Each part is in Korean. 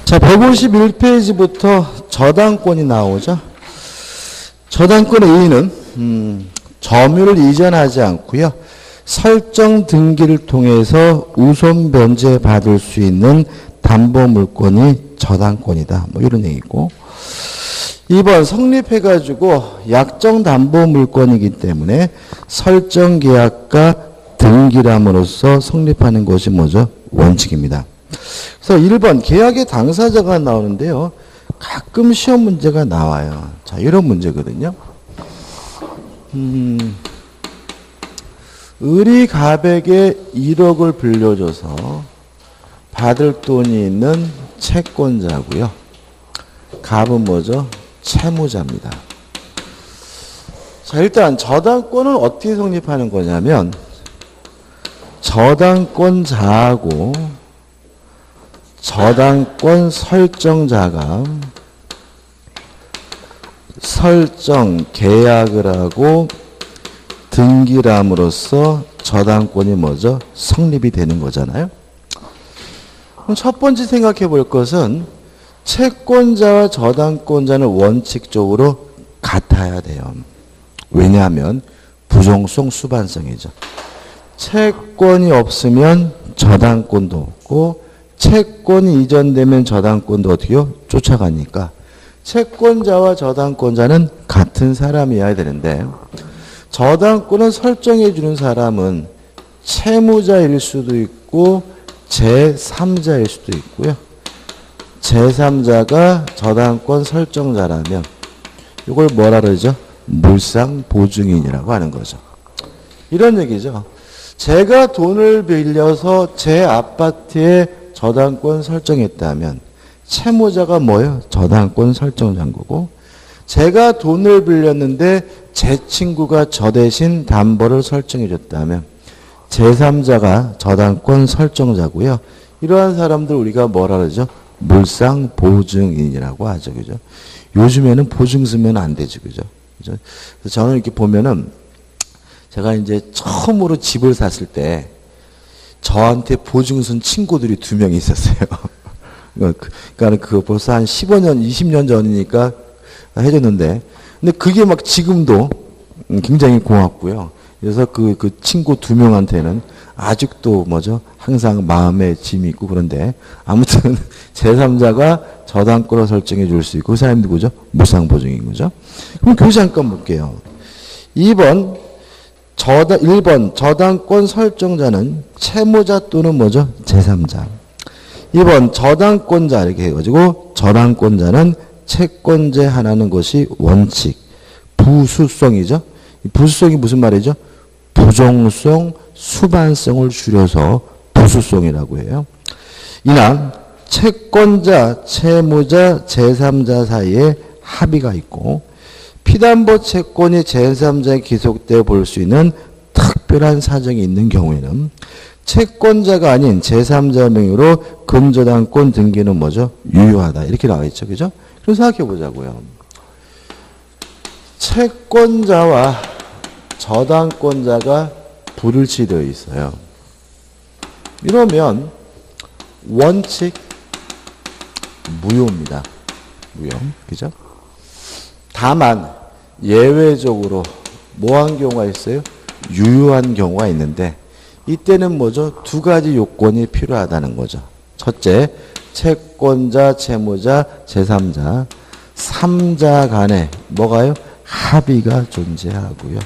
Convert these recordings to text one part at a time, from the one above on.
자, 151페이지부터 저당권이 나오죠. 저당권의 의의는 점유를 이전하지 않고요. 설정 등기를 통해서 우선 변제받을 수 있는 담보물권이 저당권이다. 뭐 이런 얘기고. 2번 성립해가지고 약정 담보물권이기 때문에 설정 계약과 등기람으로써 성립하는 것이 뭐죠? 원칙입니다. 그래서 1번 계약의 당사자가 나오는데요. 가끔 시험 문제가 나와요. 자, 이런 문제거든요. 을이 갑에게 1억을 빌려줘서 받을 돈이 있는 채권자고요. 갑은 뭐죠? 채무자입니다. 자, 일단 저당권은 어떻게 성립하는 거냐면 저당권자하고 저당권 설정자가 설정 계약을 하고 등기람으로써 저당권이 뭐죠? 성립이 되는 거잖아요. 그럼 첫 번째 생각해 볼 것은 채권자와 저당권자는 원칙적으로 같아야 돼요. 왜냐하면 부종성 수반성이죠. 채권이 없으면 저당권도 없고 채권이 이전되면 저당권도 어떻게요? 쫓아가니까 채권자와 저당권자는 같은 사람이어야 되는데 저당권을 설정해 주는 사람은 채무자일 수도 있고 제3자일 수도 있고요. 제3자가 저당권 설정자라면 이걸 뭐라 그러죠? 물상보증인이라고 하는 거죠. 이런 얘기죠. 제가 돈을 빌려서 제 아파트에 저당권 설정했다면 채무자가 뭐예요? 저당권 설정자인 거고 제가 돈을 빌렸는데 제 친구가 저 대신 담보를 설정해 줬다면 제3자가 저당권 설정자고요. 이러한 사람들 우리가 뭐라 그러죠? 물상보증인이라고 하죠. 그죠? 요즘에는 보증 쓰면 안 되죠. 그죠? 그래서 저는 이렇게 보면은 제가 이제 처음으로 집을 샀을 때 저한테 보증 쓴 친구들이 2명이 있었어요. 그러니까 그거 벌써 한 15년, 20년 전이니까 해줬는데, 근데 그게 막 지금도 굉장히 고맙고요. 그래서 그 친구 2명한테는 아직도 뭐죠? 항상 마음에 짐이 있고 그런데 아무튼 제3자가 저당권을 설정해 줄 수 있고 그 사람이 누구죠? 무상보증인 거죠. 그럼 교재 잠깐 볼게요. 1번 저당권 설정자는 채무자 또는 뭐죠? 제3자. 2번 저당권자 이렇게 해가지고 저당권자는 채권제 하나는 것이 원칙. 부수성이죠. 부수성이 무슨 말이죠? 부종성, 수반성을 줄여서 부수성이라고 해요. 이나 채권자, 채무자, 제3자 사이에 합의가 있고 피담보 채권이 제3자에 기속되어 볼 수 있는 특별한 사정이 있는 경우에는 채권자가 아닌 제3자 명의로 금저당권 등기는 뭐죠? 유효하다. 이렇게 나와 있죠. 그죠? 그럼 생각해 보자고요. 채권자와 저당권자가 불일치되어 있어요. 이러면 원칙 무효입니다. 무효. 그죠? 다만 예외적으로 뭐한 경우가 있어요? 유효한 경우가 있는데 이때는 뭐죠? 2가지 요건이 필요하다는 거죠. 첫째, 채권자, 채무자, 제3자, 3자 간에 뭐가요? 합의가 존재하고요.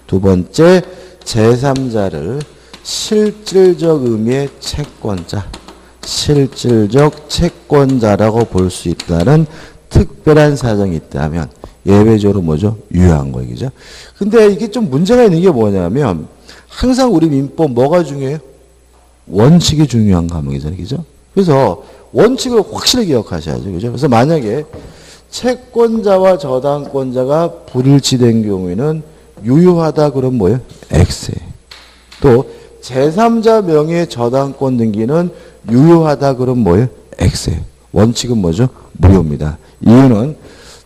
2번째, 제3자를 실질적 의미의 채권자, 실질적 채권자라고 볼 수 있다는 특별한 사정이 있다면 예외적으로 뭐죠? 유효한 거예요. 그죠? 근데 이게 좀 문제가 있는 게 뭐냐면 항상 우리 민법 뭐가 중요해요? 원칙이 중요한 과목이잖아요. 그죠? 그래서 원칙을 확실히 기억하셔야죠. 그죠? 그래서 만약에 채권자와 저당권자가 불일치된 경우에는 유효하다 그러면 뭐예요? X에. 또 제3자 명의의 저당권 등기는 유효하다 그러면 뭐예요? X에. 원칙은 뭐죠? 무효입니다. 이유는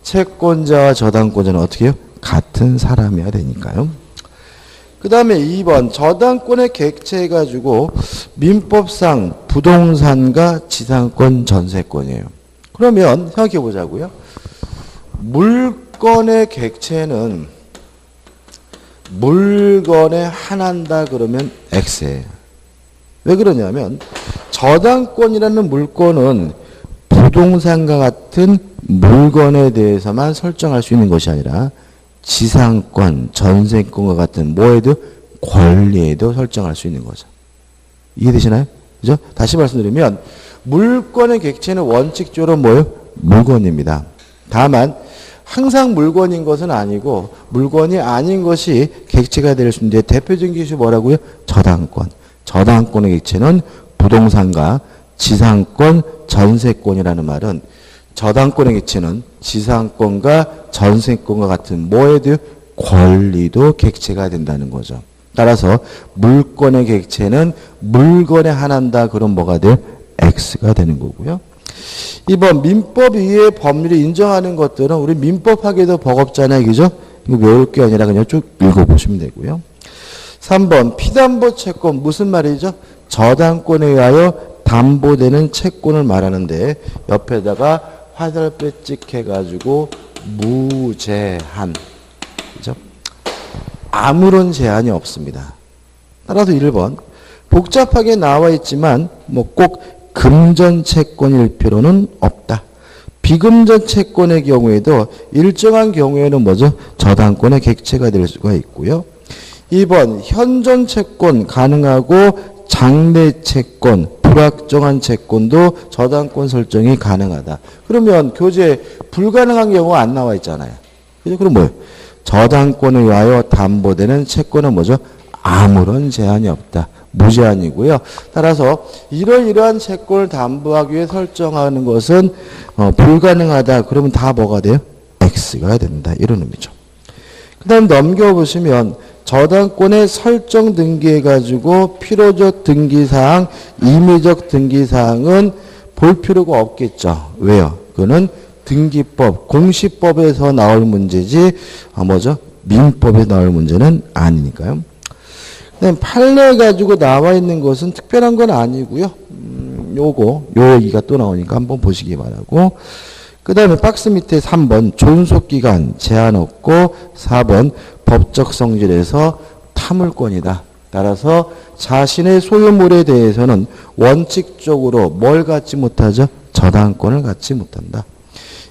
채권자와 저당권자는 어떻게 해요? 같은 사람이어야 되니까요. 그 다음에 2번 저당권의 객체해가지고 민법상 부동산과 지상권 전세권이에요. 그러면 생각해 보자고요. 물건의 객체는 물건에 한한다 그러면 X예요. 왜 그러냐면 저당권이라는 물건은 부동산과 같은 물건에 대해서만 설정할 수 있는 것이 아니라 지상권, 전세권과 같은 뭐에도 권리에도 설정할 수 있는 거죠. 이해되시나요? 그죠? 다시 말씀드리면 물건의 객체는 원칙적으로 뭐예요? 물건입니다. 다만 항상 물건인 것은 아니고 물건이 아닌 것이 객체가 될 수 있는데 대표적인 것이 뭐라고요? 저당권. 저당권의 객체는 부동산과 지상권, 전세권이라는 말은 저당권의 객체는 지상권과 전세권과 같은 뭐에도 권리도 객체가 된다는 거죠. 따라서 물건의 객체는 물건에 한한다. 그럼 뭐가 돼요? X가 되는 거고요. 2번 민법 위에 법률이 인정하는 것들은 우리 민법하기도 버겁잖아요. 그죠? 이거 외울 게 아니라 그냥 쭉 읽어보시면 되고요. 3번 피담보 채권 무슨 말이죠? 저당권에 의하여 담보되는 채권을 말하는데 옆에다가 화살표 찍혀가지고 무제한. 그죠? 아무런 제한이 없습니다. 따라서 1번 복잡하게 나와 있지만 뭐 꼭 금전 채권일 필요는 없다. 비금전 채권의 경우에도 일정한 경우에는 뭐죠? 저당권의 객체가 될 수가 있고요. 2번 현존 채권 가능하고 장래 채권, 불확정한 채권도 저당권 설정이 가능하다. 그러면 교재 불가능한 경우가 안 나와 있잖아요. 그죠? 그럼 뭐예요? 저당권에 의하여 담보되는 채권은 뭐죠? 아무런 제한이 없다. 무제한이고요. 따라서 이러이러한 채권을 담보하기 위해 설정하는 것은 불가능하다. 그러면 다 뭐가 돼요? X가 된다. 이런 의미죠. 그 다음 넘겨보시면 저당권의 설정 등기해가지고 필요적 등기사항, 임의적 등기사항은 볼 필요가 없겠죠. 왜요? 그거는 등기법, 공시법에서 나올 문제지 뭐죠? 민법에 나올 문제는 아니니까요. 판례 가지고 나와 있는 것은 특별한 건 아니고요. 요 얘기가 또 나오니까 한번 보시기 바라고. 그 다음에 박스 밑에 3번 존속기간 제한 없고 4번 법적 성질에서 타물권이다. 따라서 자신의 소유물에 대해서는 원칙적으로 뭘 갖지 못하죠? 저당권을 갖지 못한다.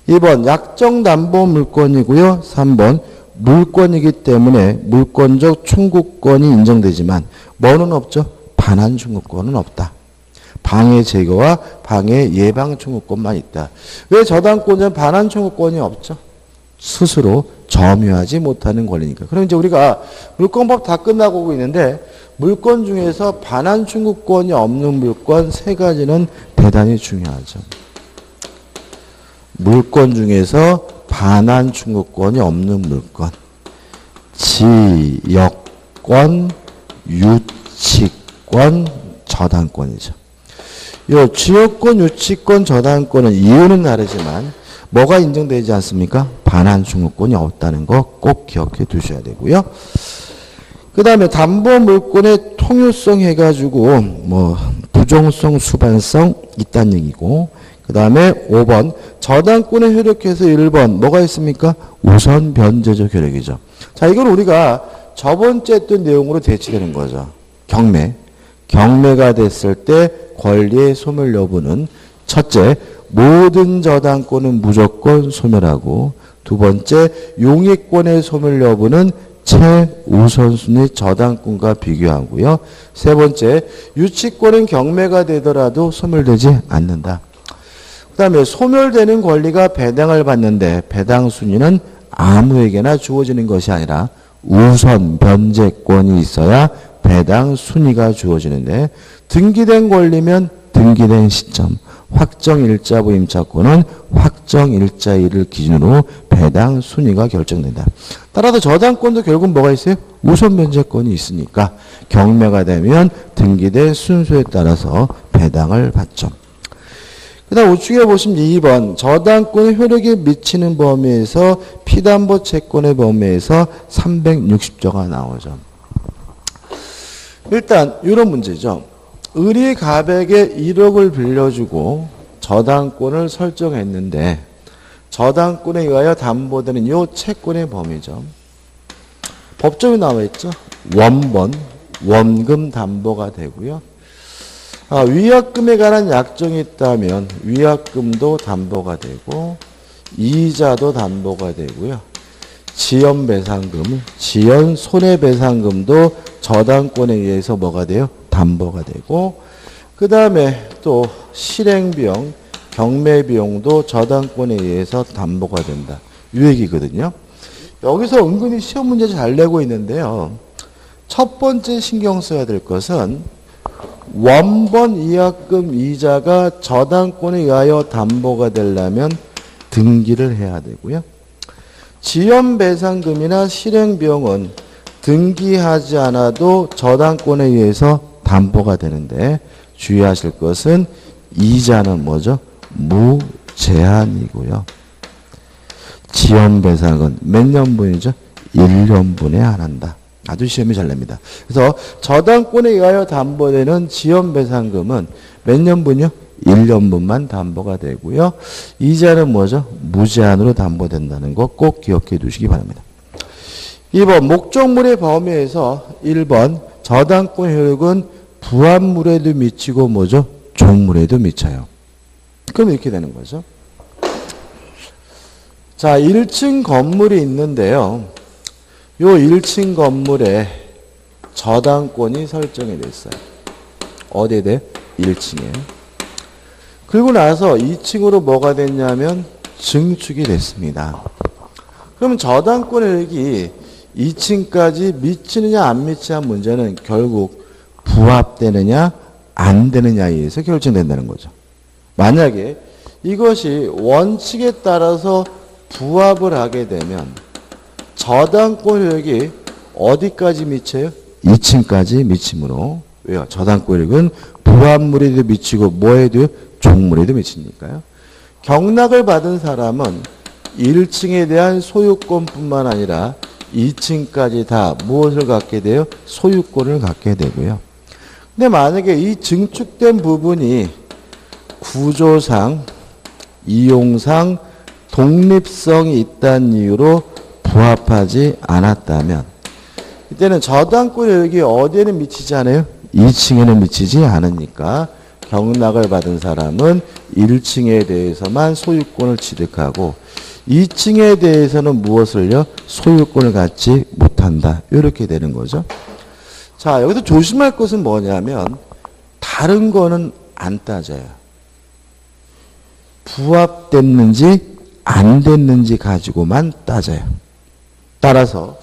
2번 약정담보 물권이고요. 3번 물권이기 때문에 물권적 충구권이 인정되지만 뭐는 없죠? 반환 충구권은 없다. 방해 제거와 방해 예방 충구권만 있다. 왜 저당권은 반환 충구권이 없죠? 스스로 점유하지 못하는 권리니까. 그럼 이제 우리가 물권법 다 끝나고 오고 있는데 물권 중에서 반환 충구권이 없는 물권 세 가지는 대단히 중요하죠. 물권 중에서 반환 충구권이 없는 물권, 지역권, 유치권, 저당권이죠. 요 지역권, 유치권, 저당권은 이유는 다르지만 뭐가 인정되지 않습니까? 반환 충구권이 없다는 거 꼭 기억해 두셔야 되고요. 그 다음에 담보 물권의 통유성 해가지고 뭐 부종성, 수반성 있다는 얘기고, 그 다음에 5번 저당권에 효력해서 1번 뭐가 있습니까? 우선 변제적 효력이죠. 자, 이걸 우리가 저번째 했던 내용으로 대치되는 거죠. 경매가 됐을 때 권리의 소멸 여부는 첫째, 모든 저당권은 무조건 소멸하고, 두 번째, 용익권의 소멸 여부는 최우선순위 저당권과 비교하고요. 세 번째, 유치권은 경매가 되더라도 소멸되지 않는다. 그 다음에 소멸되는 권리가 배당을 받는데 배당 순위는 아무에게나 주어지는 것이 아니라 우선 변제권이 있어야 배당 순위가 주어지는데, 등기된 권리면 등기된 시점, 확정일자 부임차권은 확정일자일을 기준으로 배당 순위가 결정된다. 따라서 저당권도 결국 뭐가 있어요? 우선 변제권이 있으니까 경매가 되면 등기된 순서에 따라서 배당을 받죠. 그 다음 우측에 보시면 2번 저당권의 효력에 미치는 범위에서 피담보 채권의 범위에서 360조가 나오죠. 일단 이런 문제죠. 을이 갑에게 1억을 빌려주고 저당권을 설정했는데 저당권에 의하여 담보되는 이 채권의 범위죠. 법정에 나와 있죠. 원본, 원금 담보가 되고요. 위약금에 관한 약정이 있다면 위약금도 담보가 되고 이자도 담보가 되고요. 지연배상금, 지연 손해배상금도 저당권에 의해서 뭐가 돼요? 담보가 되고 그 다음에 또 실행비용, 경매비용도 저당권에 의해서 담보가 된다. 이 얘기거든요. 여기서 은근히 시험 문제 잘 내고 있는데요. 첫 번째 신경 써야 될 것은 원본 위약금 이자가 저당권에 의하여 담보가 되려면 등기를 해야 되고요. 지연배상금이나 실행비용은 등기하지 않아도 저당권에 의해서 담보가 되는데 주의하실 것은 이자는 뭐죠? 무제한이고요. 지연배상은 몇 년분이죠? 1년분에 안 한다. 아주 시험이 잘 냅니다. 그래서 저당권에 의하여 담보되는 지연배상금은 몇 년분이요? 1년분만 담보가 되고요. 이자는 뭐죠? 무제한으로 담보된다는 거 꼭 기억해 두시기 바랍니다. 2번 목적물의 범위에서 1번 저당권 효력은 부합물에도 미치고 뭐죠? 종물에도 미쳐요. 그럼 이렇게 되는 거죠. 자, 1층 건물이 있는데요. 요 1층 건물에 저당권이 설정이 됐어요. 어디에 돼? 1층에. 그리고 나서 2층으로 뭐가 됐냐면 증축이 됐습니다. 그러면 저당권 효력이 2층까지 미치느냐 안 미치느냐 문제는 결국 부합되느냐 안 되느냐에 의해서 결정된다는 거죠. 만약에 이것이 원칙에 따라서 부합을 하게 되면 저당권 효력이 어디까지 미쳐요? 2층까지 미치므로. 왜요? 저당권 효력은 부합물에도 미치고 뭐에도 종물에도 미치니까요. 경락을 받은 사람은 1층에 대한 소유권뿐만 아니라 2층까지 다 무엇을 갖게 돼요? 소유권을 갖게 되고요. 근데 만약에 이 증축된 부분이 구조상, 이용상, 독립성이 있다는 이유로 부합하지 않았다면 이때는 저당권 효력이 어디에는 미치지 않아요? 2층에는 미치지 않으니까 경락을 받은 사람은 1층에 대해서만 소유권을 취득하고 2층에 대해서는 무엇을요? 소유권을 갖지 못한다. 이렇게 되는 거죠. 자, 여기서 조심할 것은 뭐냐면 다른 거는 안 따져요. 부합됐는지 안 됐는지 가지고만 따져요. 따라서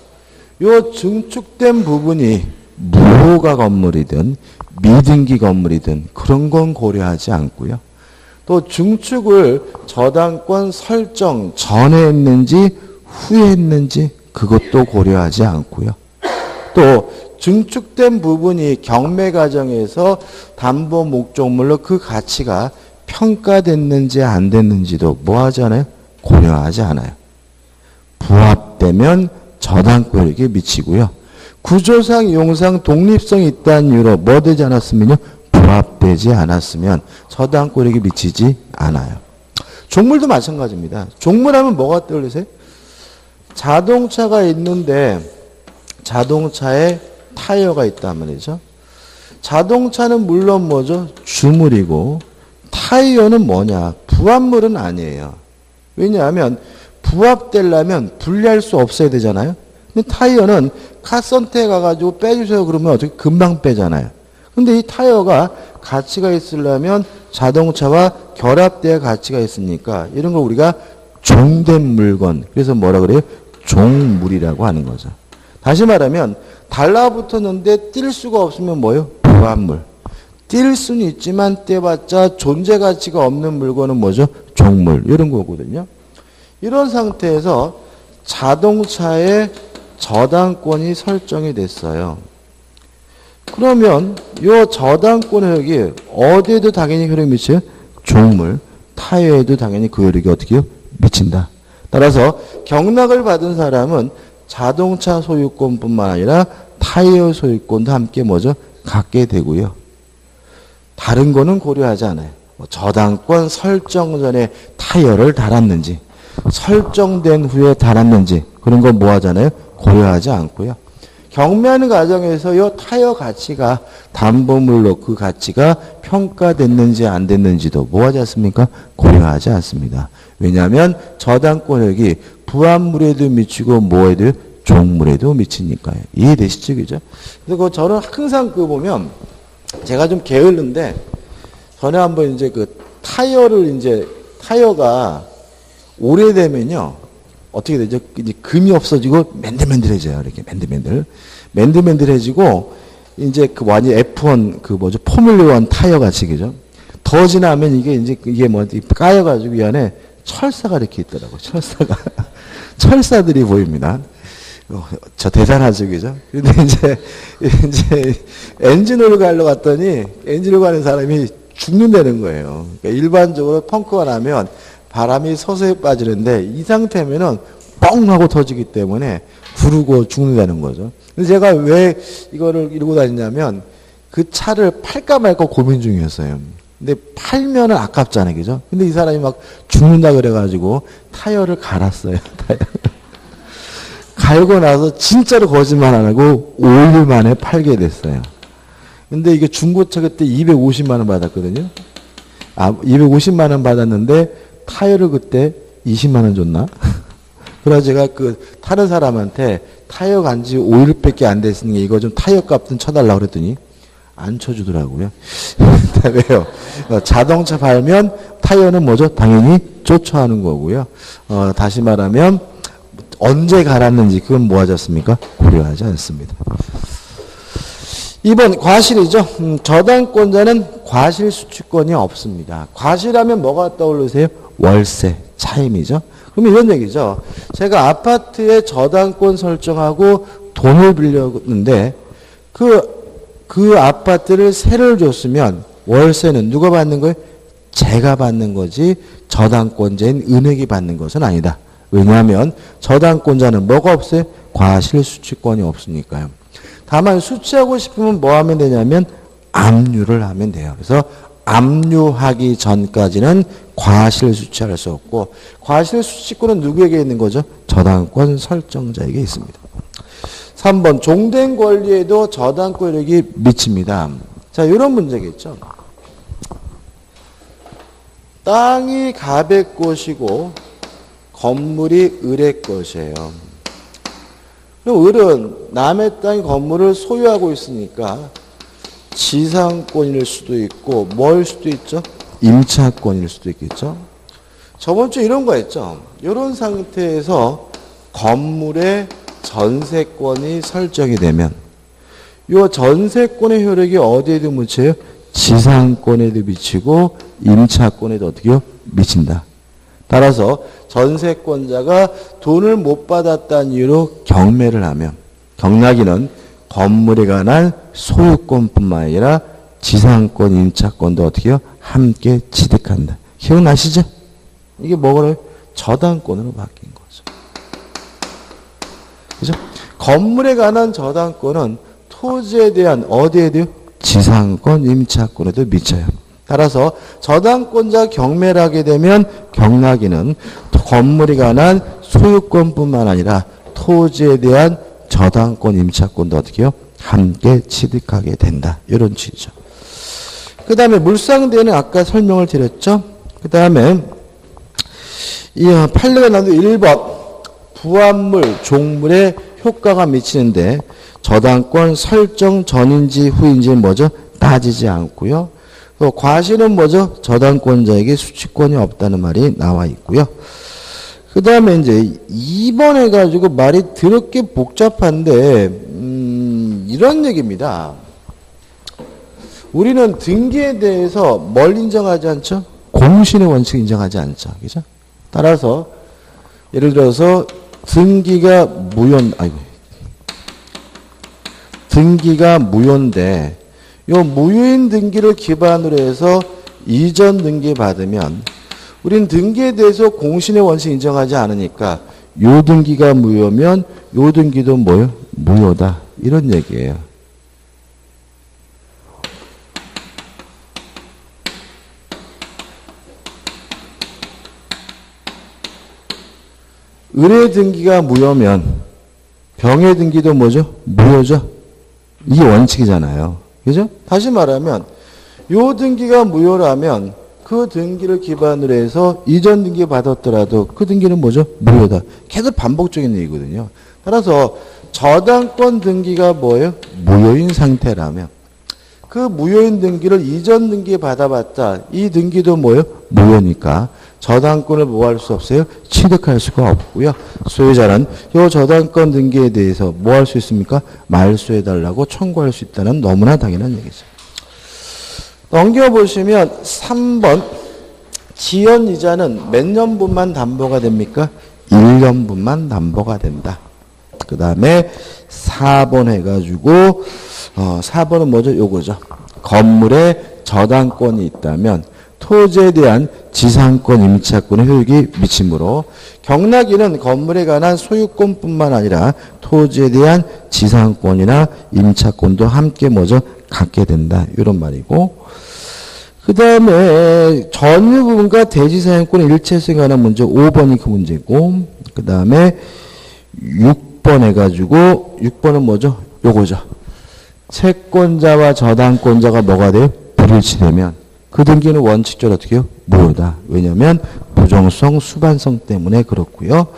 이 증축된 부분이 무효가 건물이든 미등기 건물이든 그런 건 고려하지 않고요. 또 증축을 저당권 설정 전에 했는지 후에 했는지 그것도 고려하지 않고요. 또 증축된 부분이 경매 과정에서 담보 목적물로 그 가치가 평가됐는지 안 됐는지도 뭐 하지 않아요? 고려하지 않아요. 부합되면 저당권 효력에 미치고요. 구조상, 이용상 독립성이 있다는 이유로 뭐 되지 않았으면요? 부합되지 않았으면 저당권 효력에 미치지 않아요. 종물도 마찬가지입니다. 종물하면 뭐가 떠오르세요? 자동차가 있는데 자동차에 타이어가 있단 말이죠. 자동차는 물론 뭐죠? 주물이고 타이어는 뭐냐? 부합물은 아니에요. 왜냐하면 부합되려면 분리할 수 없어야 되잖아요. 근데 타이어는 카센터에 가가지고 빼주세요 그러면 어떻게 금방 빼잖아요. 근데 이 타이어가 가치가 있으려면 자동차와 결합돼야 가치가 있으니까 이런 걸 우리가 종된 물건, 그래서 뭐라 그래요? 종물이라고 하는 거죠. 다시 말하면 달라붙었는데 뛸 수가 없으면 뭐예요? 부합물. 뛸 수는 있지만 떼봤자 존재 가치가 없는 물건은 뭐죠? 종물. 이런 거거든요. 이런 상태에서 자동차에 저당권이 설정이 됐어요. 그러면 이 저당권 효력이 어디에도 당연히 효력이 미쳐요? 종물. 타이어에도 당연히 그 효력이 어떻게 해요? 미친다. 따라서 경락을 받은 사람은 자동차 소유권뿐만 아니라 타이어 소유권도 함께 뭐죠? 갖게 되고요. 다른 거는 고려하지 않아요. 저당권 설정 전에 타협을 달았는지, 설정된 후에 달았는지, 그런 거 뭐 하잖아요? 고려하지 않고요. 경매하는 과정에서 이 타협 가치가 담보물로 그 가치가 평가됐는지 안 됐는지도 뭐 하지 않습니까? 고려하지 않습니다. 왜냐하면 저당권액이 부합물에도 미치고 뭐에도 종물에도 미치니까요. 이해되시죠? 그죠? 그래서 저는 항상 보면 제가 좀 게을른데 전에 한번 이제 타이어가 오래되면요. 어떻게 되죠? 이제 금이 없어지고 맨들맨들해져요. 이렇게 맨들맨들해지고 이제 완전 F1 포뮬러 1 타이어 같이 그죠? 더 지나면 이게 까여가지고 이 안에 철사가 이렇게 있더라고요. 철사들이 보입니다. 저 대단하죠, 그죠? 근데 이제 엔진오일 가려 갔더니 엔진오일 가는 사람이 죽는다는 거예요. 그러니까 일반적으로 펑크가 나면 바람이 서서히 빠지는데 이 상태면은 뻥 하고 터지기 때문에 부르고 죽는다는 거죠. 근데 제가 왜 이거를 이러고 다니냐면 그 차를 팔까 말까 고민 중이었어요. 근데 팔면은 아깝잖아요, 그죠? 근데 이 사람이 막 죽는다 그래가지고 타이어를 갈았어요. 갈고 나서 진짜로 거짓말 안 하고 5일 만에 팔게 됐어요. 근데 이게 중고차 그때 250만 원 받았거든요. 250만 원 받았는데 타이어를 그때 20만 원 줬나? 그래서 제가 타는 사람한테 타이어 간지 5일밖에 안 됐으니 이거 좀 타이어 값 좀 쳐달라고 그랬더니 안 쳐주더라고요. 왜요? 자동차 팔면 타이어는 뭐죠? 당연히 쫓아하는 거고요. 다시 말하면 언제 갈았는지 그건 뭐 하지 않습니까? 고려하지 않습니다. 2번 과실이죠. 저당권자는 과실 수취권이 없습니다. 과실하면 뭐가 떠오르세요? 월세, 차임이죠. 그럼 이런 얘기죠. 제가 아파트에 저당권 설정하고 돈을 빌렸는데 그 아파트를 세를 줬으면 월세는 누가 받는 거예요? 제가 받는 거지 저당권자인 은행이 받는 것은 아니다. 왜냐하면 저당권자는 뭐가 없어요? 과실 수취권이 없으니까요. 다만 수취하고 싶으면 뭐 하면 되냐면 압류를 하면 돼요. 그래서 압류하기 전까지는 과실 수취할 수 없고 과실 수취권은 누구에게 있는 거죠? 저당권 설정자에게 있습니다. 3번 종된 권리에도 저당권력이 미칩니다. 자, 이런 문제겠죠. 땅이 갑의 것이고 건물이 을의 것이에요. 그럼 을은 남의 땅 건물을 소유하고 있으니까 지상권일 수도 있고 뭐일 수도 있죠? 임차권일 수도 있겠죠. 저번 주에 이런 거 했죠. 이런 상태에서 건물의 전세권이 설정이 되면 이 전세권의 효력이 어디에도 미쳐요? 지상권에도 미치고 임차권에도 어떻게 미친다. 따라서 전세권자가 돈을 못 받았다는 이유로 경매를 하면 경락인은 건물에 관한 소유권뿐만 아니라 지상권, 임차권도 어떻게 해요? 함께 취득한다. 기억나시죠? 이게 뭐래요? 저당권으로 바뀐 거죠. 그죠? 건물에 관한 저당권은 토지에 대한 어디에 대해 지상권, 임차권에도 미쳐요. 따라서 저당권자 경매를 하게 되면 경락인은 건물에 관한 소유권뿐만 아니라 토지에 대한 저당권, 임차권도 어떻게 해요? 함께 취득하게 된다. 이런 취지죠. 그 다음에 물상대는 아까 설명을 드렸죠. 그 다음에 이 판례가 나도 1번 부합물, 종물에 효과가 미치는데 저당권 설정 전인지 후인지 뭐죠? 따지지 않고요. 또 과실은 뭐죠? 저당권자에게 수취권이 없다는 말이 나와 있고요. 그 다음에 이제 2번 해가지고 말이 더럽게 복잡한데 이런 얘기입니다. 우리는 등기에 대해서 뭘 인정하지 않죠? 공신의 원칙 인정하지 않죠. 그죠? 따라서 예를 들어서 등기가 무효인데 요 무효인 등기를 기반으로 해서 이전 등기 받으면 우린 등기에 대해서 공신의 원칙 인정하지 않으니까 요 등기가 무효면 요 등기도 뭐요? 무효다. 이런 얘기예요. 을의 등기가 무효면 병의 등기도 뭐죠? 무효죠. 이게 원칙이잖아요. 그죠? 다시 말하면 요 등기가 무효라면 그 등기를 기반으로 해서 이전 등기 받았더라도 그 등기는 뭐죠? 무효다. 계속 반복적인 얘기거든요. 따라서 저당권 등기가 뭐예요? 무효인 상태라면 그 무효인 등기를 이전 등기 받아봤자 이 등기도 뭐예요? 무효니까 저당권을 뭐 할 수 없어요? 취득할 수가 없고요. 소유자는 이 저당권 등기에 대해서 뭐 할 수 있습니까? 말소해달라고 청구할 수 있다는 너무나 당연한 얘기죠. 넘겨보시면 3번 지연이자는 몇 년분만 담보가 됩니까? 1년분만 담보가 된다. 그 다음에 4번 해가지고 4번은 뭐죠? 요거죠. 건물에 저당권이 있다면 토지에 대한 지상권 임차권의 효력이 미치므로 경락인은 건물에 관한 소유권뿐만 아니라 토지에 대한 지상권이나 임차권도 함께 뭐죠? 갖게 된다. 이런 말이고 그 다음에 전유부분과 대지사용권의 일체성에 관한 문제 5번이 그 문제고 그 다음에 6번 해가지고 6번은 뭐죠? 요거죠. 채권자와 저당권자가 뭐가 돼요? 불일치되면 그 등기는 원칙적으로 어떻게 해요? 무효다. 왜냐하면 부정성, 수반성 때문에 그렇고요.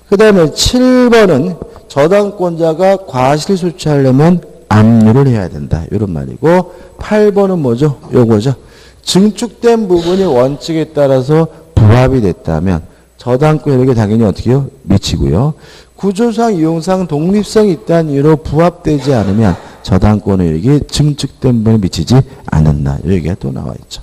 그 다음에 7번은 저당권자가 과실소취하려면 압류를 해야 된다. 이런 말이고 8번은 뭐죠? 요거죠. 증축된 부분이 원칙에 따라서 부합이 됐다면 저당권 효력이 당연히 어떻게 해요? 미치고요. 구조상, 이용상 독립성이 있다는 이유로 부합되지 않으면 저당권 효력이 증축된 부분에 미치지 않는다. 이 얘기가 또 나와 있죠.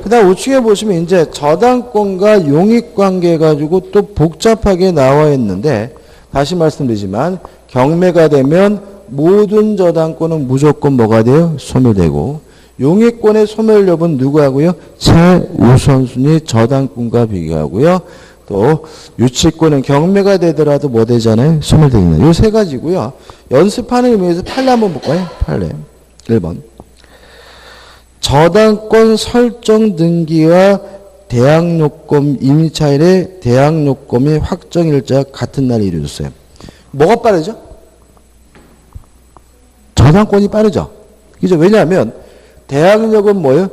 그 다음 우측에 보시면 이제 저당권과 용익관계 가지고 또 복잡하게 나와 있는데 다시 말씀드리지만 경매가 되면 모든 저당권은 무조건 뭐가 돼요? 소멸되고 용익권의 소멸 여부는 누구 하고요? 최우선순위 저당권과 비교하고요. 또 유치권은 경매가 되더라도 뭐 되잖아요? 소멸되는 요 세 가지고요. 연습하는 의미에서 판례 한번 볼까요? 판례 1번 저당권 설정 등기와 대항요금 임차일의 대항요금의 확정일자가 같은 날에 이루어졌어요. 뭐가 빠르죠? 저당권이 빠르죠. 그죠? 왜냐하면 대항력은 뭐예요?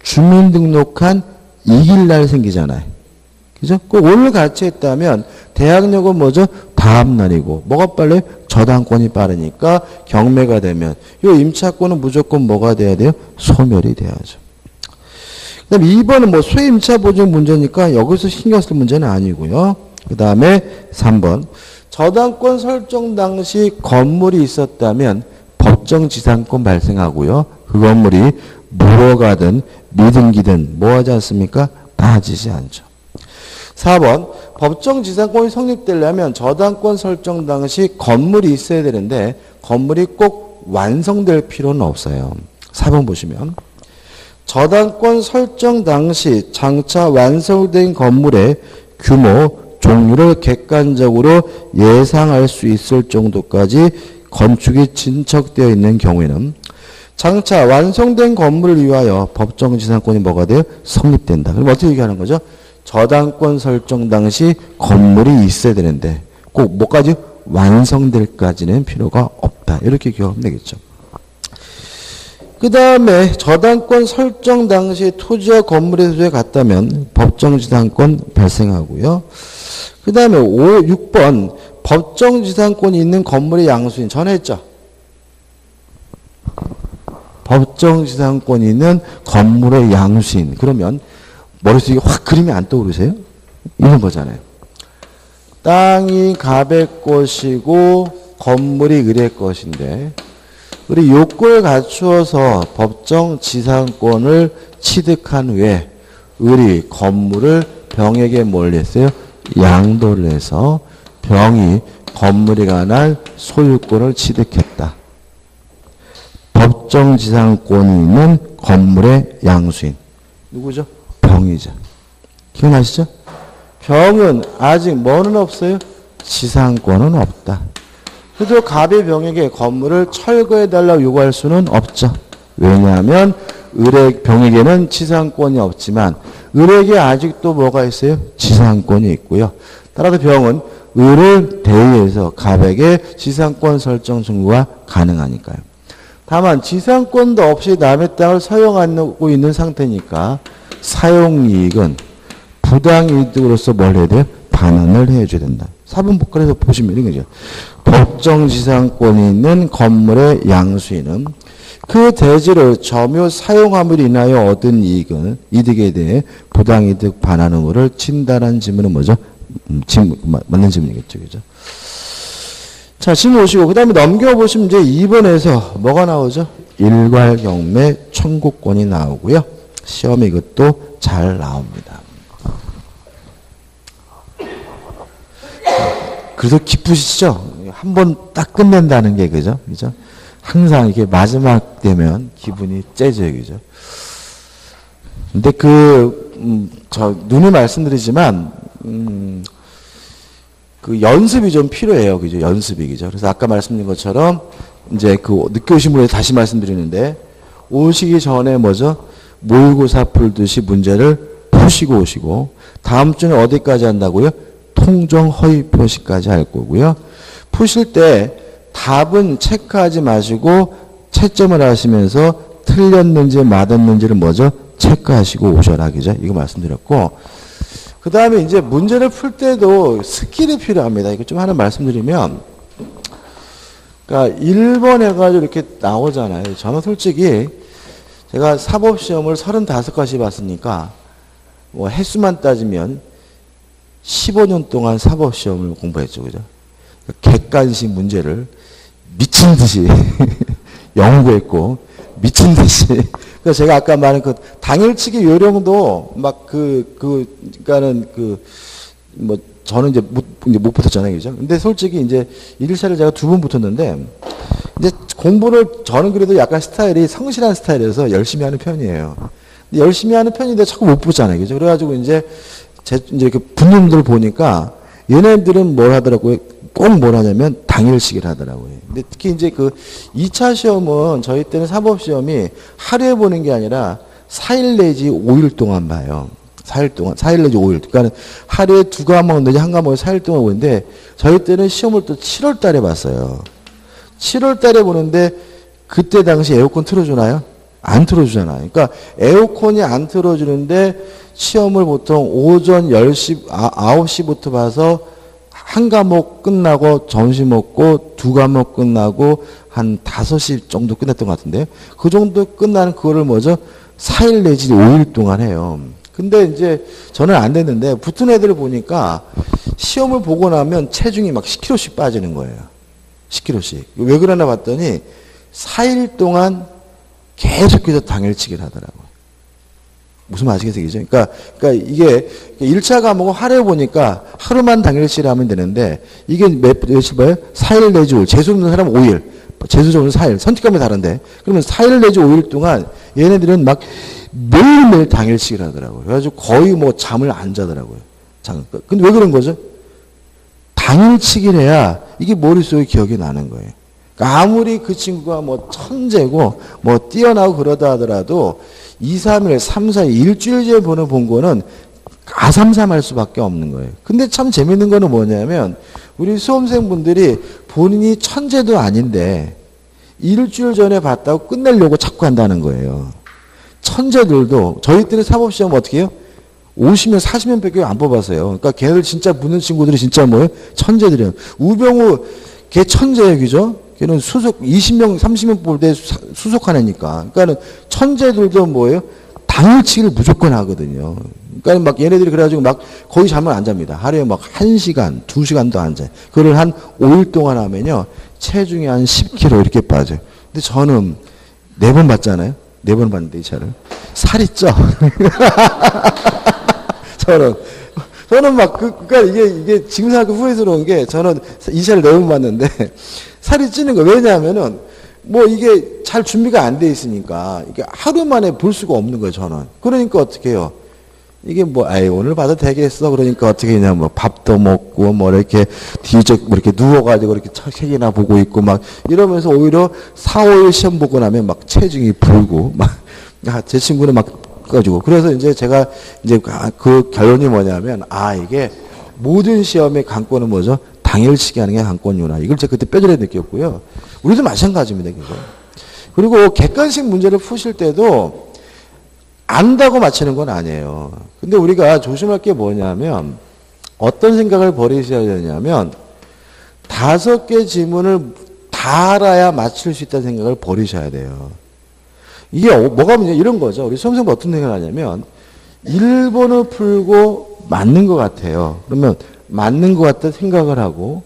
주민등록한 2일 날 생기잖아요. 그죠? 그 오늘 같이 했다면 대항력은 뭐죠? 다음 날이고 뭐가 빨라요? 저당권이 빠르니까 경매가 되면 이 임차권은 무조건 뭐가 돼야 돼요? 소멸이 돼야죠. 그 다음에 2번은 뭐 소임차 보증 문제니까 여기서 신경 쓸 문제는 아니고요. 그 다음에 3번 저당권 설정 당시 건물이 있었다면 법정지상권 발생하고요. 그 건물이 무효가든 미등기든 뭐 하지 않습니까? 빠지지 않죠. 4번 법정지상권이 성립되려면 저당권 설정 당시 건물이 있어야 되는데 건물이 꼭 완성될 필요는 없어요. 4번 보시면 저당권 설정 당시 장차 완성된 건물의 규모, 종류를 객관적으로 예상할 수 있을 정도까지 건축이 진척되어 있는 경우에는 장차 완성된 건물을 위하여 법정지상권이 뭐가 돼요? 성립된다. 그럼 어떻게 얘기하는 거죠? 저당권 설정 당시 건물이 있어야 되는데 꼭 뭐까지? 완성될까지는 필요가 없다. 이렇게 기억하면 되겠죠. 그 다음에 저당권 설정 당시 토지와 건물의 소유에 같다면 법정지상권 발생하고요. 그 다음에 6번 법정지상권이 있는 건물의 양수인 전에 했죠. 법정지상권이 있는 건물의 양수인 그러면 머릿속에 확 그림이 안 떠오르세요? 이런 거잖아요. 땅이 갑의 것이고 건물이 을의 것인데 우리 요건을 갖추어서 법정지상권을 취득한 후에 을이 건물을 병에게 뭘 했어요? 양도를 해서 병이 건물에 관한 소유권을 취득했다. 법정지상권이 있는 건물의 양수인 누구죠? 병이죠. 기억나시죠? 병은 아직 뭐는 없어요? 지상권은 없다. 그래도 갑의 병에게 건물을 철거해달라고 요구할 수는 없죠. 왜냐하면 을의 병에게는 지상권이 없지만 을에게 아직도 뭐가 있어요? 지상권이 있고요. 따라서 병은 을을 대의해서 갑에게 지상권 설정 청구가 가능하니까요. 다만 지상권도 없이 남의 땅을 사용하고 있는 상태니까 사용이익은 부당이득으로서 뭘 해야 돼요? 반환을 해줘야 된다. 사분법칙에서 보시면 이런 거죠. 법정 지상권이 있는 건물의 양수인은 그 대지를 점유 사용함으로 인하여 얻은 이득에 대해 부당이득 반환 의무를 진다라는 질문은 뭐죠? 맞는 질문이겠죠. 그죠? 자, 질문 오시고, 그 다음에 넘겨보시면 이제 2번에서 뭐가 나오죠? 일괄경매 청구권이 나오고요. 시험에 이것도 잘 나옵니다. 그래서 기쁘시죠? 한 번 딱 끝낸다는 게, 그죠? 그죠? 항상 이렇게 마지막 되면 기분이 째져요. 그죠? 근데 저, 눈이 말씀드리지만, 그 연습이 좀 필요해요. 그죠? 연습이. 그죠? 그래서 아까 말씀드린 것처럼, 이제 늦게 오신 분에 다시 말씀드리는데, 오시기 전에 뭐죠? 모의고사 풀듯이 문제를 푸시고 오시고, 다음 주는 어디까지 한다고요? 통정 허위 표시까지 할 거고요. 푸실 때 답은 체크하지 마시고 채점을 하시면서 틀렸는지 맞았는지를 뭐죠? 체크하시고 오셔라. 그죠? 이거 말씀드렸고, 그 다음에 이제 문제를 풀 때도 스킬이 필요합니다. 이거 좀 하나 말씀드리면, 그러니까 1번 해가지고 이렇게 나오잖아요. 저는 솔직히 제가 사법시험을 35가지 봤으니까 뭐 횟수만 따지면 15년 동안 사법시험을 공부했죠. 그죠? 객관식 문제를 미친 듯이 연구했고, 미친 듯이. 그러니까 제가 아까 말한 그 당일치기 요령도 막 그러니까는 뭐 저는 이제 못 붙었잖아요. 그죠? 근데 솔직히 이제 1차를 제가 2번 붙었는데, 이제 공부를 저는 그래도 약간 스타일이 성실한 스타일이어서 열심히 하는 편이에요. 근데 열심히 하는 편인데 자꾸 못 붙잖아요. 그죠? 그래가지고 이제 이렇게 붙는 분들 보니까 얘네들은 뭘 하더라고요. 꼭 뭘 하냐면 당일치기를 하더라고요. 근데 특히 이제 2차 시험은 저희 때는 사법시험이 하루에 보는 게 아니라 4일 내지 5일 동안 봐요. 4일 내지 5일. 그러니까 하루에 2과목 내지 1과목에 4일 동안 보는데 저희 때는 시험을 또 7월 달에 봤어요. 7월 달에 보는데 그때 당시 에어컨 틀어주나요? 안 틀어주잖아요. 그러니까 에어컨이 안 틀어주는데 시험을 보통 오전 10시, 9시부터 봐서 한 과목 끝나고 점심 먹고 2과목 끝나고 한 5시 정도 끝냈던 것 같은데, 그 정도 끝나는 그거를 뭐죠? 4일 내지 5일 동안 해요. 근데 이제 저는 안 됐는데 붙은 애들을 보니까 시험을 보고 나면 체중이 막 10kg씩 빠지는 거예요. 10kg씩. 왜 그러나 봤더니 4일 동안 계속해서 당일치기를 하더라고요. 무슨 말인지 아시겠죠? 그러니까 이게 1차 과목은 하루에 보니까 하루만 당일치기를 하면 되는데, 이게 며칠 봐요? 4일 내지 5일. 재수 없는 사람은 5일. 재수 좋은 4일. 선택감이 다른데. 그러면 4일 내지 5일 동안 얘네들은 막 매일매일 당일치기를 하더라고요. 그래가지고 거의 뭐 잠을 안 자더라고요. 근데 왜 그런 거죠? 당일치기를 해야 이게 머릿속에 기억이 나는 거예요. 그러니까 아무리 그 친구가 뭐 천재고 뭐 뛰어나고 그러다 하더라도 2, 3일, 3, 4일, 일주일째 본 거는 아삼삼할 수밖에 없는 거예요. 근데 참 재밌는 거는 뭐냐면 우리 수험생분들이 본인이 천재도 아닌데 일주일 전에 봤다고 끝내려고 자꾸 한다는 거예요. 천재들도 저희 때는 사법시험 어떻게 해요? 50명, 40명 밖에 안 뽑았어요. 그러니까 걔네들 진짜 붙는 친구들이 진짜 뭐예요? 천재들이에요. 우병우 걔 천재예요. 그죠? 걔는 수석 20명, 30명 뽑을 때 수석한 애니까. 그러니까는 천재들도 뭐예요? 당일치기를 무조건 하거든요. 그러니까 막 얘네들이 그래가지고 막 거의 잠을 안 잡니다. 하루에 막 1시간, 2시간도 안 자요. 그걸 한 5일 동안 하면요. 체중이 한 10kg 이렇게 빠져요. 근데 저는 4번 봤잖아요. 4번 봤는데 이 차를. 살이 쪄. 저는 막, 그니까 이게 지금 생각하면 후회스러운 게 저는 이 차를 4번 봤는데 살이 찌는 거. 왜냐하면은 뭐 이게 잘 준비가 안 돼 있으니까 이게 하루 만에 볼 수가 없는 거예요, 저는. 그러니까 어떻게 해요? 이게 뭐, 오늘 봐도 되겠어. 그러니까 어떻게 했냐, 뭐 밥도 먹고 뭐 이렇게 뭐 이렇게 누워가지고 이렇게 책이나 보고 있고 막 이러면서 오히려 4, 5일 시험 보고 나면 막 체중이 불고 막 제 친구는 막 가지고. 그래서 이제 제가 이제 그 결론이 뭐냐면, 이게 모든 시험의 관건은 뭐죠? 당일치기 하는 게 관건이구나. 이걸 제가 그때 뼈저리게 느꼈고요. 우리도 마찬가지입니다. 그죠? 그리고 객관식 문제를 푸실 때도 안다고 맞히는 건 아니에요. 근데 우리가 조심할 게 뭐냐면 어떤 생각을 버리셔야 되냐면 5개 지문을 다 알아야 맞출 수 있다는 생각을 버리셔야 돼요. 이게 뭐가 문제? 이런 거죠. 우리 수험생분 어떤 생각을 하냐면 1번을 풀고 맞는 것 같아요. 그러면 맞는 것 같다 생각을 하고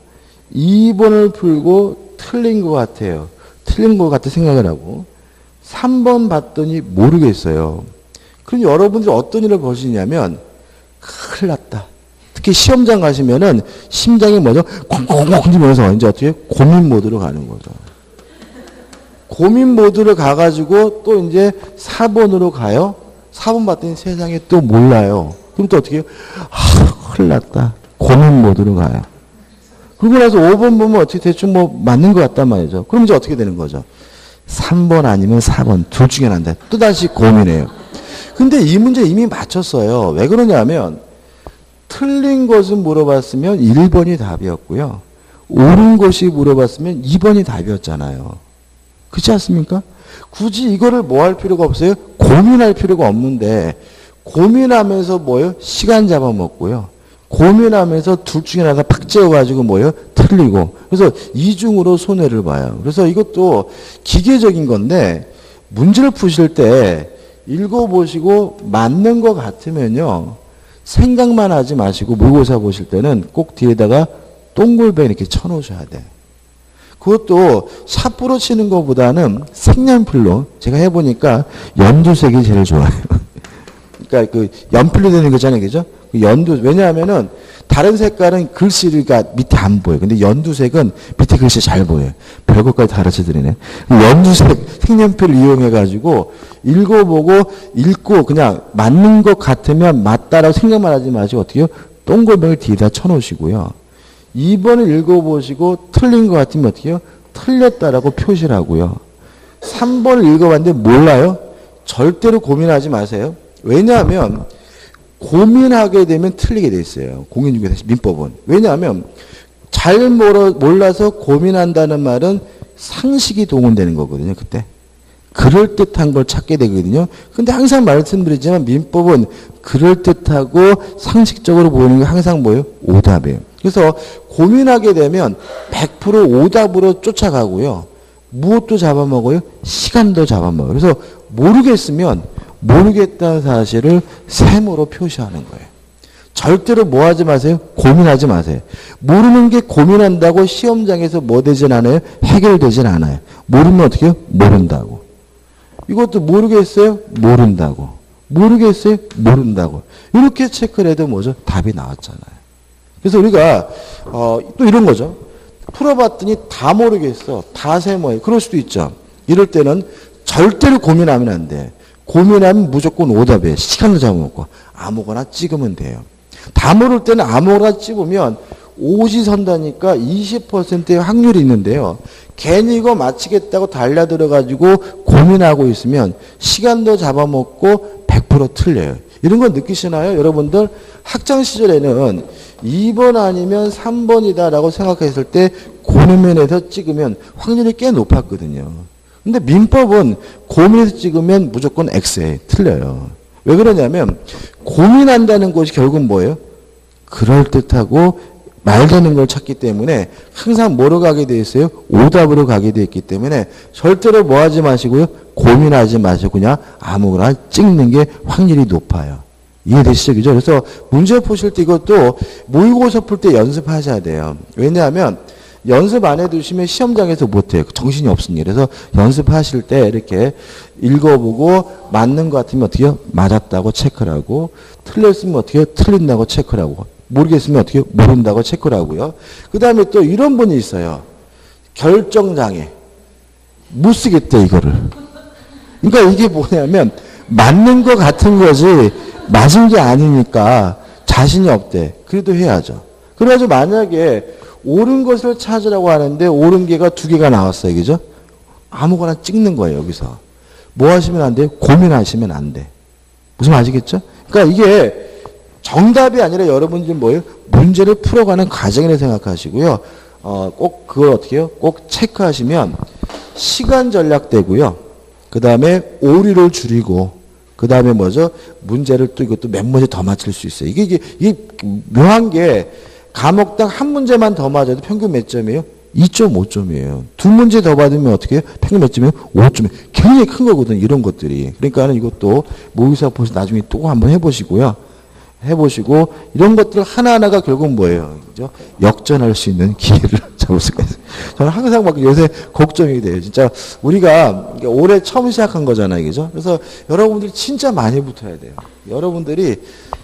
2번을 풀고 틀린 것 같아요. 틀린 것 같다 생각을 하고 3번 봤더니 모르겠어요. 그럼 여러분들이 어떤 일을 보시냐면 큰일 났다. 특히 시험장 가시면은 심장이 뭐죠? 콩콩콩 흔들면서 이제 어떻게 고민 모드로 가는 거죠. 고민 모드로 가가지고 또 이제 4번으로 가요. 4번 봤더니 세상에 또 몰라요. 그럼 또 어떻게 해요? 큰일 났다. 고민 모드로 가요. 그러고 나서 5번 보면 어떻게 대충 뭐 맞는 것 같단 말이죠. 그럼 이제 어떻게 되는 거죠? 3번 아니면 4번 둘 중에 난다. 또다시 고민해요. 근데 이 문제 이미 맞췄어요. 왜 그러냐면 틀린 것은 물어봤으면 1번이 답이었고요. 옳은 것이 물어봤으면 2번이 답이었잖아요. 그렇지 않습니까? 굳이 이거를 뭐 할 필요가 없어요? 고민할 필요가 없는데 고민하면서 뭐예요? 시간 잡아먹고요. 고민하면서 둘 중에 하나 팍 재워가지고 뭐예요? 틀리고. 그래서 이중으로 손해를 봐요. 그래서 이것도 기계적인 건데 문제를 푸실 때 읽어보시고 맞는 것 같으면요. 생각만 하지 마시고 모의고사 보실 때는 꼭 뒤에다가 동글뱅이 이렇게 쳐놓으셔야 돼. 그것도 샤프로 치는 것보다는 색연필로 제가 해보니까 연두색이 제일 좋아요. 그러니까 그 연필로 되는 거잖아요. 그죠? 왜냐하면은 다른 색깔은 글씨가 밑에 안 보여요. 근데 연두색은 밑에 글씨 잘 보여요. 별것까지 다 가르쳐드리네. 연두색 색연필을 이용해가지고 읽어보고 읽고 그냥 맞는 것 같으면 맞다라고 생각만 하지 마시고 어떻게 해요? 동글뱅이를 뒤에다 쳐놓으시고요. 2번을 읽어보시고 틀린 것 같으면 어떻게 해요? 틀렸다라고 표시를 하고요. 3번을 읽어봤는데 몰라요? 절대로 고민하지 마세요. 왜냐하면 고민하게 되면 틀리게 돼 있어요. 공인중개사 민법은. 왜냐하면 잘 몰라서 고민한다는 말은 상식이 동원되는 거거든요. 그때. 그럴듯한 걸 찾게 되거든요. 근데 항상 말씀드리지만 민법은 그럴듯하고 상식적으로 보이는 게 항상 뭐예요? 오답이에요. 그래서 고민하게 되면 100% 오답으로 쫓아가고요. 무엇도 잡아먹어요? 시간도 잡아먹어요. 그래서 모르겠으면 모르겠다는 사실을 세모로 표시하는 거예요. 절대로 뭐 하지 마세요? 고민하지 마세요. 모르는 게 고민한다고 시험장에서 뭐 되진 않아요? 해결되진 않아요. 모르면 어떻게 해요? 모른다고. 이것도 모르겠어요? 모른다고. 모르겠어요? 모른다고. 이렇게 체크를 해도 뭐죠? 답이 나왔잖아요. 그래서 우리가 또 이런 거죠. 풀어봤더니 다 모르겠어. 다 세모예요. 그럴 수도 있죠. 이럴 때는 절대로 고민하면 안 돼. 고민하면 무조건 오답이에요. 시간을 잡아먹고 아무거나 찍으면 돼요. 다 모를 때는 아무거나 찍으면 오지 선다니까 20%의 확률이 있는데요. 괜히 이거 맞히겠다고 달려들어가지고 고민하고 있으면 시간도 잡아먹고 100% 틀려요. 이런 거 느끼시나요? 여러분들 학창 시절에는 2번 아니면 3번이다라고 생각했을 때 고민해서 찍으면 확률이 꽤 높았거든요. 근데 민법은 고민해서 찍으면 무조건 X에 틀려요. 왜 그러냐면 고민한다는 것이 결국 뭐예요? 그럴듯하고 말되는 걸 찾기 때문에 항상 뭐로 가게 돼 있어요? 오답으로 가게 돼 있기 때문에 절대로 뭐 하지 마시고요. 고민하지 마시고 그냥 아무거나 찍는 게 확률이 높아요. 이해되시죠? 그죠? 그래서 문제 푸실 때 이것도 모의고사 풀 때 연습하셔야 돼요. 왜냐하면 연습 안 해두시면 시험장에서 못해요. 정신이 없으니. 그래서 연습하실 때 이렇게 읽어보고 맞는 것 같으면 어떻게 해요? 맞았다고 체크를 하고 틀렸으면 어떻게 해요? 틀린다고 체크를 하고 모르겠으면 어떻게 해요? 모른다고 체크를 하고요. 그 다음에 또 이런 분이 있어요. 결정장애. 못 쓰겠대 이거를. 그러니까 이게 뭐냐면 맞는 것 같은 거지 맞은 게 아니니까 자신이 없대. 그래도 해야죠. 그래가지고 만약에 옳은 것을 찾으라고 하는데 옳은 개가 2개가 나왔어요. 그죠? 아무거나 찍는 거예요. 여기서. 뭐 하시면 안 돼요? 고민하시면 안 돼. 무슨 말 아시겠죠? 그러니까 이게 정답이 아니라 여러분들이 뭐예요? 문제를 풀어가는 과정이라고 생각하시고요. 꼭 그걸 어떻게 해요? 꼭 체크하시면 시간 절약되고요. 그 다음에 오류를 줄이고, 그 다음에 뭐죠? 문제를 또 이것도 몇 문제 더 맞출 수 있어요. 이게 묘한 게 과목당 한 문제만 더 맞아도 평균 몇 점이에요? 2.5점이에요. 두 문제 더 받으면 어떻게 해요? 평균 몇 점이에요? 5점이에요. 굉장히 큰 거거든, 이런 것들이. 그러니까는 이것도 모의고사 보시 나중에 또 한번 해보시고요. 해보시고, 이런 것들 하나하나가 결국 뭐예요? 그죠? 역전할 수 있는 기회를 잡을 수가 있어요. 저는 항상 막 요새 걱정이 돼요. 진짜 우리가 올해 처음 시작한 거잖아요. 그죠? 그래서 여러분들이 진짜 많이 붙어야 돼요. 여러분들이,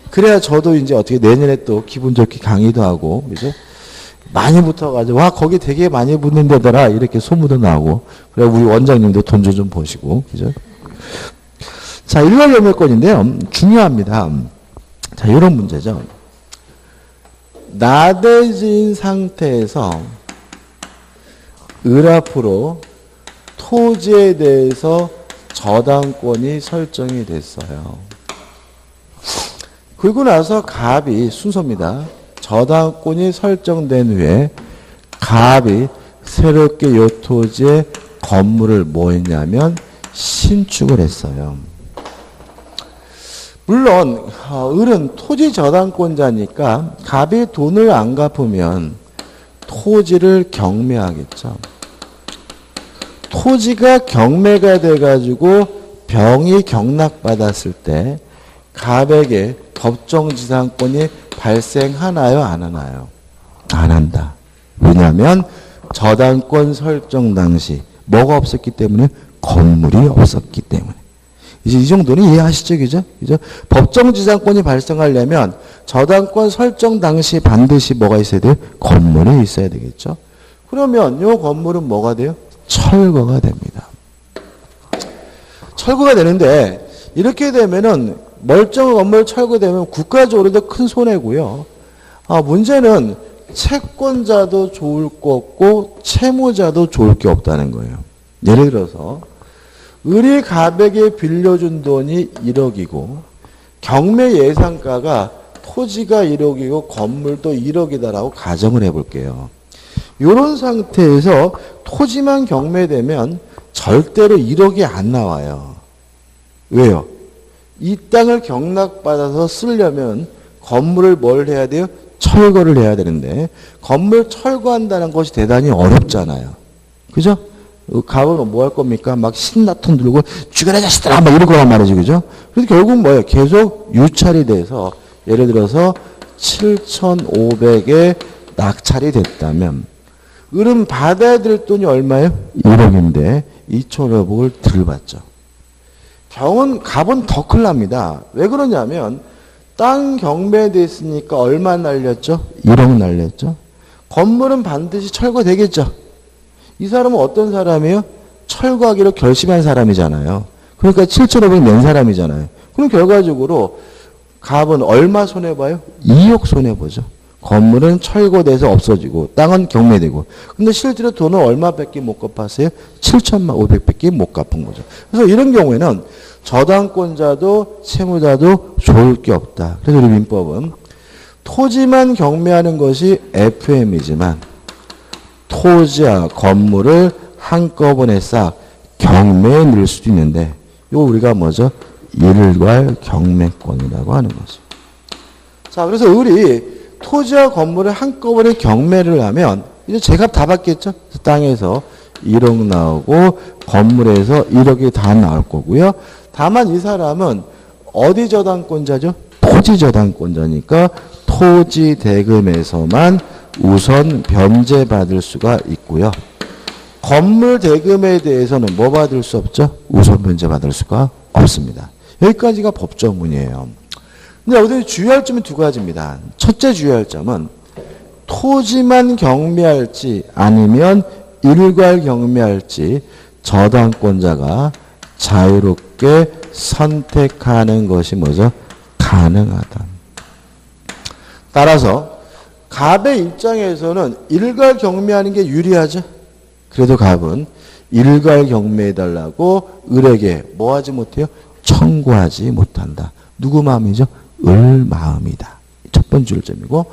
그래야 저도 이제 어떻게 내년에 또 기분 좋게 강의도 하고, 그죠? 많이 붙어가지고, 와, 거기 되게 많이 붙는 데더라. 이렇게 소문도 나고. 그래, 우리 원장님도 돈 좀 보시고, 그죠? 자, 일괄 연결권인데요. 중요합니다. 자, 이런 문제죠. 나대지인 상태에서 을 앞으로 토지에 대해서 저당권이 설정이 됐어요. 그리고 나서 갑이 순서입니다. 저당권이 설정된 후에 갑이 새롭게 이 토지에 건물을 뭐 했냐면 신축을 했어요. 물론 을은 토지 저당권자니까 갑이 돈을 안 갚으면 토지를 경매하겠죠. 토지가 경매가 돼가지고 병이 경락받았을 때 갑에게 법정지상권이 발생하나요? 안 하나요? 안 한다. 왜냐하면 저당권 설정 당시 뭐가 없었기 때문에? 건물이 없었기 때문에. 이제 이 정도는 이해하시죠? 그죠? 그죠? 법정지상권이 발생하려면 저당권 설정 당시 반드시 뭐가 있어야 돼요? 건물이 있어야 되겠죠? 그러면 이 건물은 뭐가 돼요? 철거가 됩니다. 철거가 되는데 이렇게 되면은 멀쩡한 건물 철거되면 국가적으로도 큰 손해고요. 문제는 채권자도 좋을 거 없고 채무자도 좋을 게 없다는 거예요. 예를 들어서 을이 갑에게 빌려준 돈이 1억이고 경매 예상가가 토지가 1억이고 건물도 1억이다라고 가정을 해볼게요. 이런 상태에서 토지만 경매되면 절대로 1억이 안 나와요. 왜요? 이 땅을 경락받아서 쓰려면 건물을 뭘 해야 돼요? 철거를 해야 되는데 건물 철거한다는 것이 대단히 어렵잖아요. 그죠? 갑은 뭐 할 겁니까? 막 신나통 들고 죽여라 자식들아 막 이럴 거란 말이죠. 그죠? 그래서 결국 뭐예요? 계속 유찰이 돼서 예를 들어서 7,500에 낙찰이 됐다면 을은 받아야 될 돈이 얼마예요? 1억인데 2,500을 들받죠. 갑은 더 큰일 납니다. 왜 그러냐면 땅 경매됐으니까 얼마 날렸죠? 1억 날렸죠. 건물은 반드시 철거되겠죠. 이 사람은 어떤 사람이에요? 철거하기로 결심한 사람이잖아요. 그러니까 7,500 낸 사람이잖아요. 그럼 결과적으로 갑은 얼마 손해봐요? 2억 손해보죠. 건물은 철거돼서 없어지고 땅은 경매되고. 근데 실제로 돈은 얼마밖에 못 갚았어요? 7,500밖에 못 갚은 거죠. 그래서 이런 경우에는 저당권자도 채무자도 좋을 게 없다. 그래서 우리 민법은 토지만 경매하는 것이 FM이지만 토지와 건물을 한꺼번에 싹 경매에 넣을 수도 있는데 이거 우리가 뭐죠? 일괄 경매권이라고 하는 거죠. 자, 그래서 을이 토지와 건물을 한꺼번에 경매를 하면 이제 제값 다 받겠죠? 땅에서 1억 나오고 건물에서 1억이 다 나올 거고요. 다만 이 사람은 어디 저당권자죠? 토지 저당권자니까 토지 대금에서만 우선 변제받을 수가 있고요. 건물 대금에 대해서는 뭐 받을 수 없죠? 우선 변제받을 수가 없습니다. 여기까지가 법조문이에요. 근데 여기서 주의할 점은 두 가지입니다. 첫째 주의할 점은 토지만 경매할지 아니면 일괄 경매할지 저당권자가 자유롭게 선택하는 것이 뭐죠? 가능하다. 따라서 갑의 입장에서는 일괄 경매하는 게 유리하죠. 그래도 갑은 일괄 경매해달라고 을에게 뭐 하지 못해요? 청구하지 못한다. 누구 마음이죠? 을 마음이다. 첫 번째 주의할 점이고,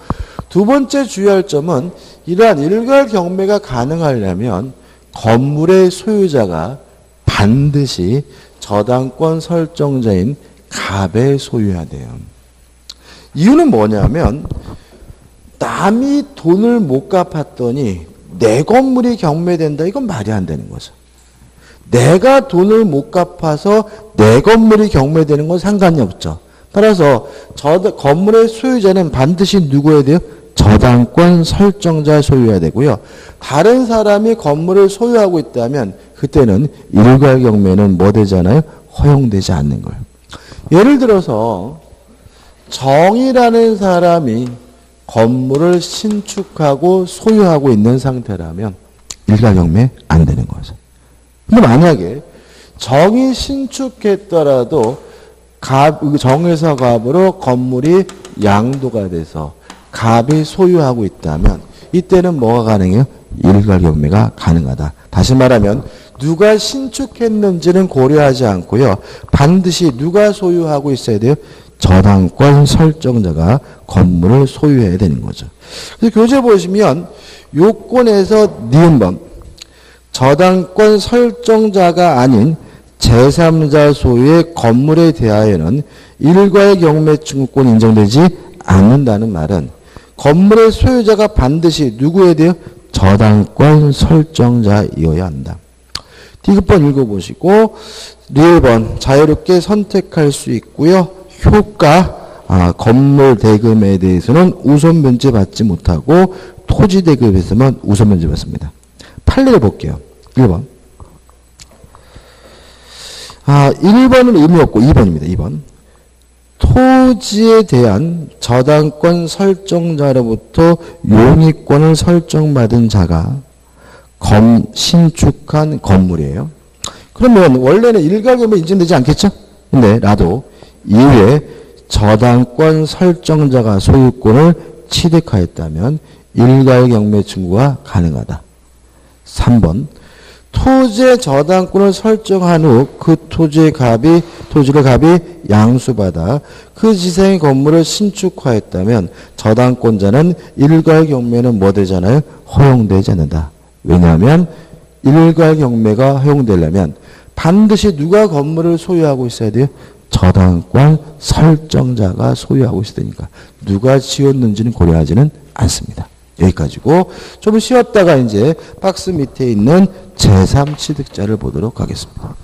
두 번째 주의할 점은 이러한 일괄 경매가 가능하려면 건물의 소유자가 반드시 저당권 설정자인 갑을 소유해야 돼요. 이유는 뭐냐면 남이 돈을 못 갚았더니 내 건물이 경매된다. 이건 말이 안 되는 거죠. 내가 돈을 못 갚아서 내 건물이 경매되는 건 상관이 없죠. 따라서 건물의 소유자는 반드시 누구여야 돼요? 저당권 설정자 소유해야 되고요. 다른 사람이 건물을 소유하고 있다면 그때는 일괄 경매는 뭐 되잖아요? 허용되지 않는 거예요. 예를 들어서 정이라는 사람이 건물을 신축하고 소유하고 있는 상태라면 일괄 경매 안 되는 거죠. 근데 만약에 정이 신축했더라도 정에서 갑으로 건물이 양도가 돼서 갑이 소유하고 있다면 이때는 뭐가 가능해요? 일괄 경매가 가능하다. 다시 말하면 누가 신축했는지는 고려하지 않고요. 반드시 누가 소유하고 있어야 돼요? 저당권 설정자가 건물을 소유해야 되는 거죠. 그래서 교재 보시면 요건에서 니은번 저당권 설정자가 아닌 제3자 소유의 건물에 대하여는 일괄 경매 청구권 인정되지 않는다는 말은 건물의 소유자가 반드시 누구에 대해 저당권 설정자이어야 한다. 디귿번 읽어보시고 리을번 자유롭게 선택할 수 있고요. 효과 건물 대금에 대해서는 우선 면제 받지 못하고 토지 대금에서만 우선 면제 받습니다. 판례를 볼게요. 1번. 1번은 의미 없고 2번입니다. 2번. 토지에 대한 저당권 설정자로부터 용의권을 설정받은 자가 신축한 건물이에요. 그러면 원래는 일괄 경매 인정되지 않겠죠? 근데 나도 이후에 저당권 설정자가 소유권을 취득하였다면 일괄 경매 청구가 가능하다. 3번. 토지의 저당권을 설정한 후 그 토지를 갑이 양수받아 그 지상의 건물을 신축하였다면 저당권자는 일괄 경매는 뭐 되잖아요? 허용되지 않는다. 왜냐하면 일괄 경매가 허용되려면 반드시 누가 건물을 소유하고 있어야 돼요? 저당권 설정자가 소유하고 있어야 되니까 누가 지었는지는 고려하지는 않습니다. 여기까지고 좀 쉬었다가 이제 박스 밑에 있는 제3취득자를 보도록 하겠습니다.